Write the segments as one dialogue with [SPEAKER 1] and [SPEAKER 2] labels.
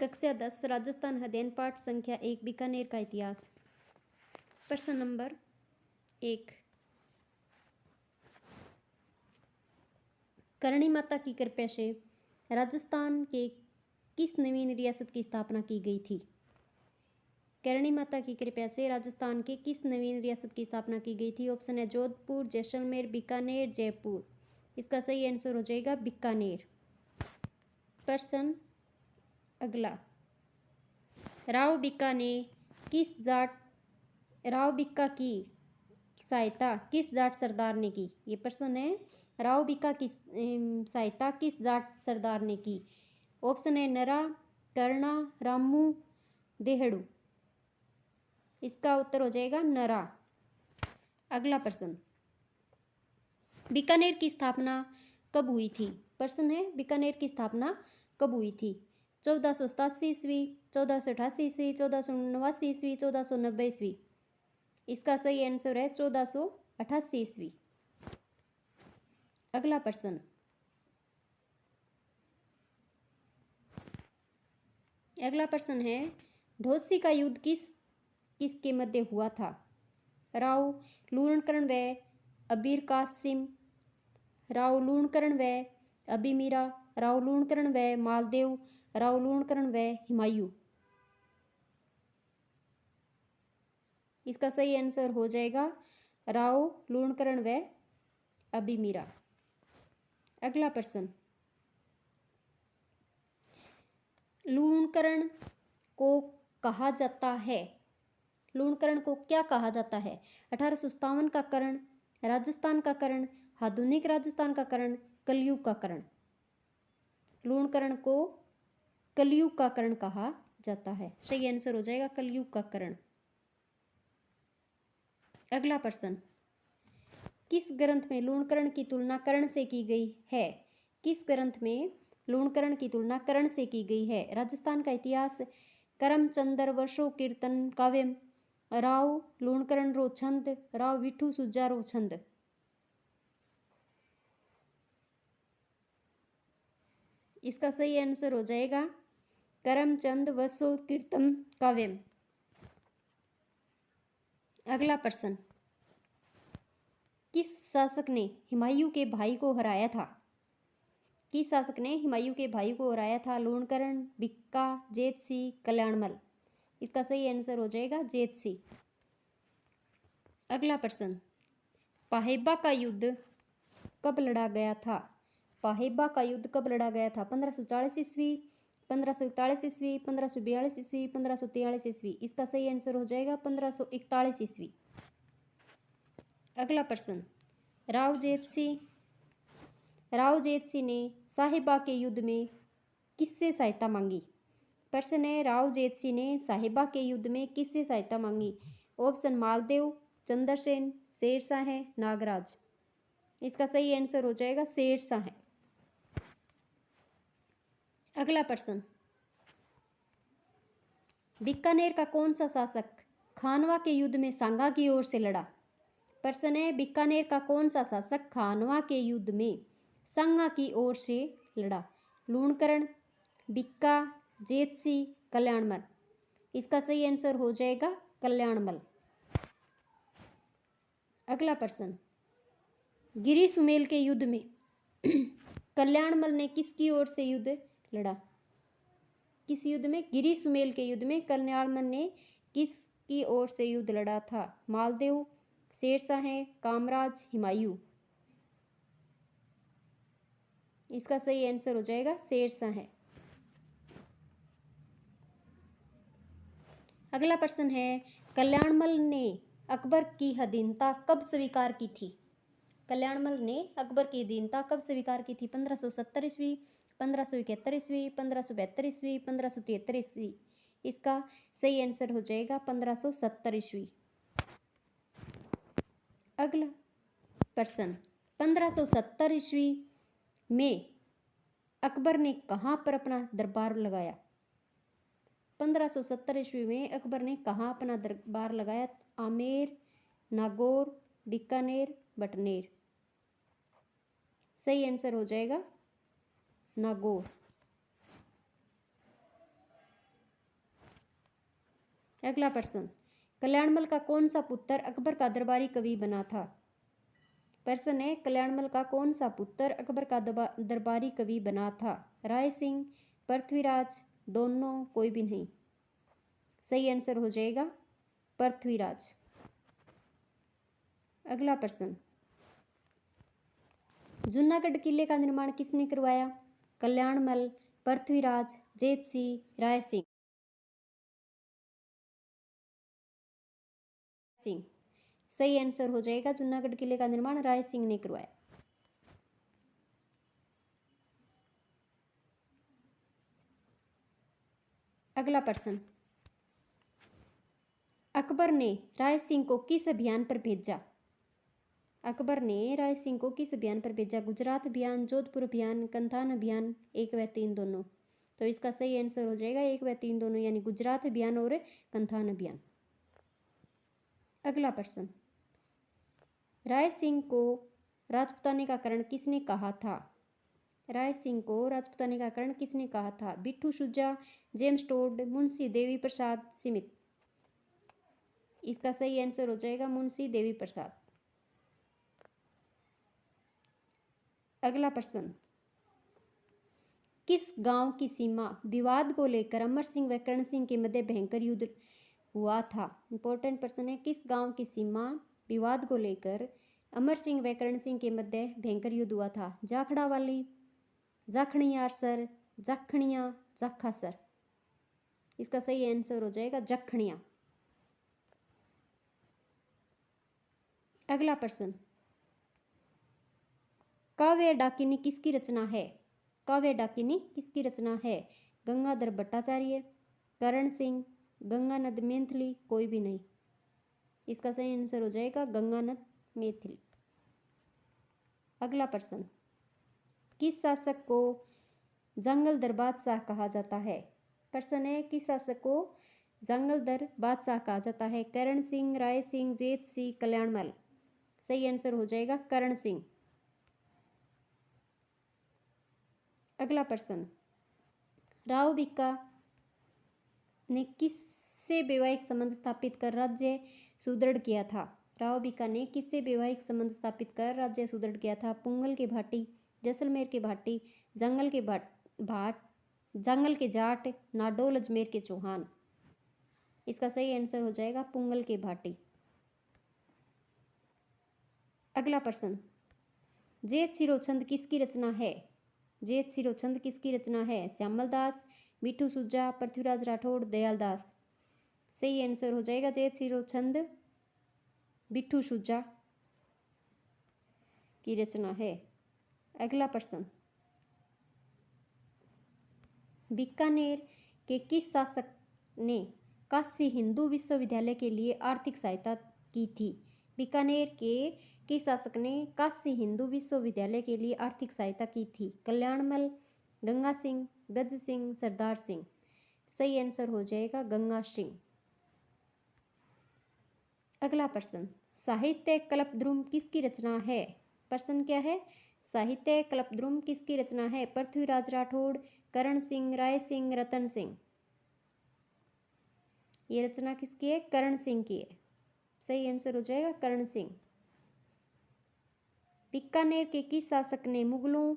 [SPEAKER 1] कक्षा 10 राजस्थान अध्ययन पाठ संख्या 1 बीकानेर का इतिहास। प्रश्न नंबर 1। करणी माता की कृपा से राजस्थान के किस नवीन रियासत की स्थापना की गई थी? करणी माता की कृपा से राजस्थान के किस नवीन रियासत की स्थापना की गई थी? ऑप्शन है जोधपुर, जैसलमेर, बीकानेर, जयपुर। इसका सही आंसर हो जाएगा बीकानेर। प्रश्न अगला। राव बिक्का की सहायता किस जाट सरदार ने की? ये प्रश्न है, राव बिक्का की सहायता किस जाट सरदार ने की? ऑप्शन है नरा, कर्णा, रामू, देहड़ू। इसका उत्तर हो जाएगा नरा। अगला प्रश्न। बीकानेर की स्थापना कब हुई थी? प्रश्न है बीकानेर की स्थापना कब हुई थी? 1487 ईस्वी, 1488 ईस्वी, 1489 ईस्वी, 1490 ईस्वी। इसका सही आंसर है 1488 ईस्वी। अगला प्रश्न। अगला प्रश्न है ढोसी का युद्ध किसके मध्य हुआ था? राव लूणकरण व अबीर कासिम, राव लूणकरण व अबी मीरा, राव लूणकरण व मालदेव, राव लूणकरण व हुमायूं। इसका सही आंसर हो जाएगा राव लूणकरण व अबी मीरा। अगला प्रश्न। लूणकरण को कहा जाता है, लूणकरण को क्या कहा जाता है? 1857 का करण, राजस्थान का करण, आधुनिक राजस्थान का करण, कलयुग का करण। लूणकरण को कलयुग का करण कहा जाता है। सही आंसर हो जाएगा कलयुग का करण। अगला प्रश्न। किस ग्रंथ में लूणकरण की तुलना कर्ण से की गई है? किस ग्रंथ में लूणकरण की तुलना कर्ण से की गई है? राजस्थान का इतिहास, करमचंदर वर्षो कीर्तन काव्यम, राव लूणकरण रो छंद, राव विठू सुजा रो छंद। इसका सही आंसर हो जाएगा करमचंद वर्षो कीर्तन काव्यम। अगला प्रश्न। किस शासक ने हुमायूं के भाई को हराया था? किस शासक ने हुमायूं के भाई को हराया था? लूणकरण, बिक्का, जेतसी, कल्याणमल। इसका सही आंसर हो जाएगा जेतसी। अगला प्रश्न। पाहेबा का युद्ध कब लड़ा गया था? पाहेबा का युद्ध कब लड़ा गया था? 1540 ईस्वी, 1541 ईस्वी, 1542 ईस्वी, 1543 ईस्वी। इसका सही आंसर हो जाएगा 1541 ईस्वी। अगला प्रश्न। राव जेतसी ने साहिबा के युद्ध में किससे सहायता मांगी? प्रश्न है राव जेतसी ने साहिबा के युद्ध में किससे सहायता मांगी? ऑप्शन मालदेव, चंद्रसेन, शेरशाह, नागराज। इसका सही आंसर हो जाएगा शेरशाह। अगला प्रश्न। बीकानेर का कौन सा शासक खानवा के युद्ध में सांगा की ओर से लड़ा? प्रश्न है बीकानेर का कौन सा शासक खानवा के युद्ध में सांगा की ओर से लड़ा? लूणकरण, बिक्का, जेतसी, कल्याणमल। इसका सही आंसर हो जाएगा कल्याणमल। अगला प्रश्न। गिरी सुमेल के युद्ध में कल्याणमल ने किसकी ओर से युद्ध लड़ा? किस युद्ध में? गिरी सुमेल के युद्ध में कल्याणमल ने किसकी ओर से युद्ध लड़ा था? मालदेव, शेरशाह, कामराज, हुमायूं। इसका सही आंसर हो जाएगा शेरशाह। अगला प्रश्न है कल्याणमल ने अकबर की अधीनता कब स्वीकार की थी? कल्याणमल ने अकबर की अधीनता कब स्वीकार की थी? 1570 ईस्वी, 1571 ईस्वी, 1572 ईस्वी, 1573 ईस्वी। इसका सही आंसर हो जाएगा 1570 ईस्वी। अगला प्रश्न। 1570 ईस्वी में अकबर ने कहाँ पर अपना दरबार लगाया? 1570 ईस्वी में अकबर ने कहाँ अपना दरबार लगाया? आमेर, नागौर, बीकानेर, बटनेर। सही आंसर हो जाएगा नागौर। अगला प्रश्न, कल्याणमल का कौन सा पुत्र अकबर का दरबारी कवि बना था? प्रश्न है, कल्याणमल का कौन सा पुत्र अकबर का दरबारी कवि बना था? राय सिंह, पृथ्वीराज, दोनों, कोई भी नहीं। सही आंसर हो जाएगा पृथ्वीराज। अगला प्रश्न, जूनागढ़ किले का निर्माण किसने करवाया? कल्याणमल, पृथ्वीराज, जेत सिंह, राय सिंह। सही आंसर हो जाएगा, जूनागढ़ किले का निर्माण राय सिंह ने करवाया। अगला प्रश्न, अकबर ने राय सिंह को किस अभियान पर भेजा? अकबर ने राय सिंह को किस अभियान पर भेजा? गुजरात अभियान, जोधपुर अभियान, कंधान अभियान, 1 व 3 दोनों। तो इसका सही आंसर हो जाएगा 1 व 3 दोनों, यानी गुजरात अभियान और कंधान अभियान। अगला प्रश्न, राय सिंह को राजपुताने का कारण किसने कहा था? राय सिंह को राजपुताने का कारण किसने कहा था? बिट्ठू सुजा, James Tod, Munshi Devi Prasad, Smith. इसका सही आंसर हो जाएगा मुंशी देवी प्रसाद। अगला प्रश्न, किस गांव की सीमा विवाद को लेकर अमर सिंह व करण सिंह के मध्य भयंकर युद्ध हुआ था? इंपॉर्टेंट प्रश्न है, किस गांव की सीमा विवाद को लेकर अमर सिंह व करण सिंह के मध्य भयंकर युद्ध हुआ था? जाखड़ा वाली, जाखणियासर, जाखणिया, जाखासर। इसका सही आंसर हो जाएगा जखणिया। अगला प्रश्न, काव्य डाकिनी किसकी रचना है? काव्य डाकिनी किसकी रचना है? गंगाधर भट्टाचार्य, करण सिंह, गंगानंद मैथिली, कोई भी नहीं। इसका सही आंसर हो जाएगा गंगानंद मैथिली। अगला प्रश्न, किस शासक को जंगलदर बादशाह कहा जाता है? प्रश्न है, किस शासक को जंगलदर बादशाह कहा जाता है? करण सिंह, राय सिंह, जेत सिंह, कल्याणमल। सही आंसर हो जाएगा करण सिंह। अगला प्रश्न, राव भिक्का ने किससे वैवाहिक संबंध स्थापित कर राज्य सुदृढ़ किया था? राव भिक्का ने किससे वैवाहिक संबंध स्थापित कर राज्य सुदृढ़ किया था? पुंगल के भाटी, जैसलमेर के भाटी, जंगल के जाट, नाडोल अजमेर के चौहान। इसका सही आंसर हो जाएगा पुंगल के भाटी। अगला प्रश्न, जेत सिरोछंद किसकी रचना है? जेत सिरोछंद किसकी रचना है? श्यामल दास, बिट्ठू सुजा, पृथ्वीराज राठौड़, दयाल दास। सही आंसर हो जाएगा जेत सिरोछंद बिट्ठू सुजा की रचना है। अगला प्रश्न, बीकानेर के किस शासक ने काशी हिंदू विश्वविद्यालय के लिए आर्थिक सहायता की थी? बीकानेर के किस शासक ने काशी हिंदू विश्वविद्यालय के लिए आर्थिक सहायता की थी? कल्याणमल, गंगा सिंह, गज सिंह, सरदार सिंह। सही आंसर हो जाएगा गंगा सिंह। अगला प्रश्न, साहित्य कल्पद्रुम किसकी रचना है? प्रश्न क्या है? साहित्य कल्पद्रुम किसकी रचना है? पृथ्वीराज राठौड़, करण सिंह, राय सिंह, रतन सिंह। ये रचना किसकी है? करण सिंह की है। सही आंसर हो जाएगा करण सिंह। बीकानेर के किस शासक ने मुगलों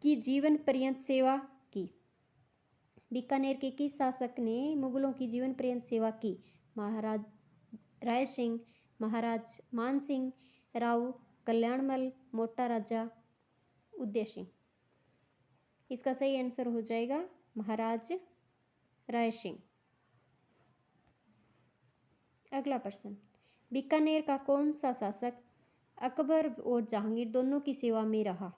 [SPEAKER 1] की जीवन पर्यंत सेवा की? बीकानेर के किस शासक ने मुगलों की जीवन पर्यंत सेवा की? महाराज राय सिंह, महाराज मान सिंह, राव कल्याणमल, मोटा राजा उदय सिंह। इसका सही आंसर हो जाएगा महाराज राय सिंह। अगला प्रश्न, बीकानेर का कौन सा शासक अकबर और जहांगीर दोनों की सेवा में रहा?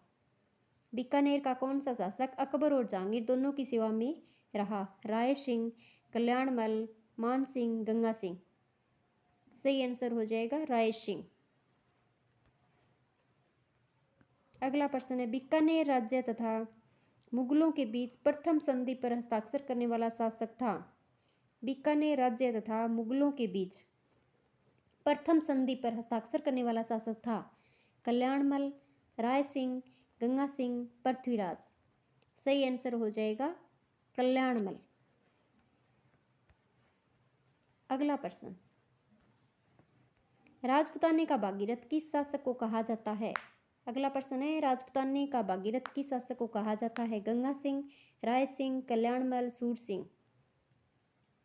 [SPEAKER 1] बीकानेर का कौन सा शासक अकबर और जहांगीर दोनों की सेवा में रहा? राय सिंह, कल्याणमल, मान सिंह, गंगा सिंह। सही आंसर हो जाएगा राय सिंह। अगला प्रश्न है, बीकानेर राज्य तथा मुगलों के बीच प्रथम संधि पर हस्ताक्षर करने वाला शासक था? बीकानेर राज्य तथा मुगलों के बीच प्रथम संधि पर हस्ताक्षर करने वाला शासक था कल्याणमल, राय सिंह, गंगा सिंह, पृथ्वीराज। सही आंसर हो जाएगा कल्याणमल। अगला प्रश्न, राजपूताने का भागीरथ किस शासक को कहा जाता है? अगला प्रश्न है, राजपूताने का भागीरथ किस शासक को कहा जाता है? गंगा सिंह, राय सिंह, कल्याणमल, सूर सिंह।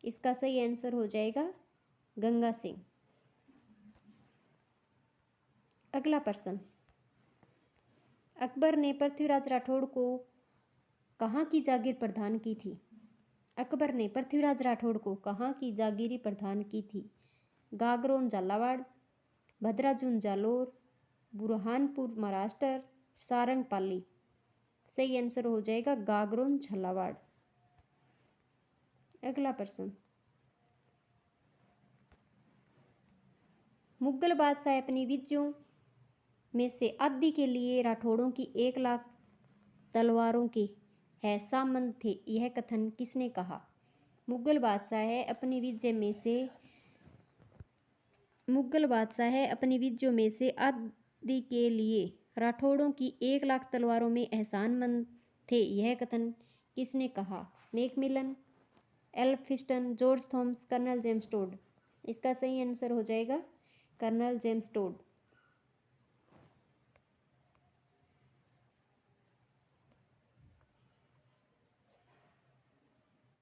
[SPEAKER 1] इसका सही आंसर हो जाएगा गंगा सिंह। अगला प्रश्न, अकबर ने पृथ्वीराज राठौड़ को कहाँ की जागीर प्रदान की थी? अकबर ने पृथ्वीराज राठौड़ को कहाँ की जागीरी प्रदान की थी? गागरोन झालावाड़, भद्राजुन जालोर, बुरहानपुर महाराष्ट्र, सारंग पाली। सही आंसर हो जाएगा गागरोन झालावाड़। अगला प्रश्न, मुगल बादशाह अपनी विजयों में से आधी के लिए राठौड़ों की 1,00,000 तलवारों के है सामंत थे, यह कथन किसने कहा? मुगल बादशाह है अपनी विजयों में से आधी के लिए राठौड़ों की 1,00,000 तलवारों में एहसानमंद थे, यह कथन किसने कहा? Macmillan, Elphinstone, George Thomas, Colonel James Tod. इसका सही आंसर हो जाएगा कर्नल जेम्स टोड।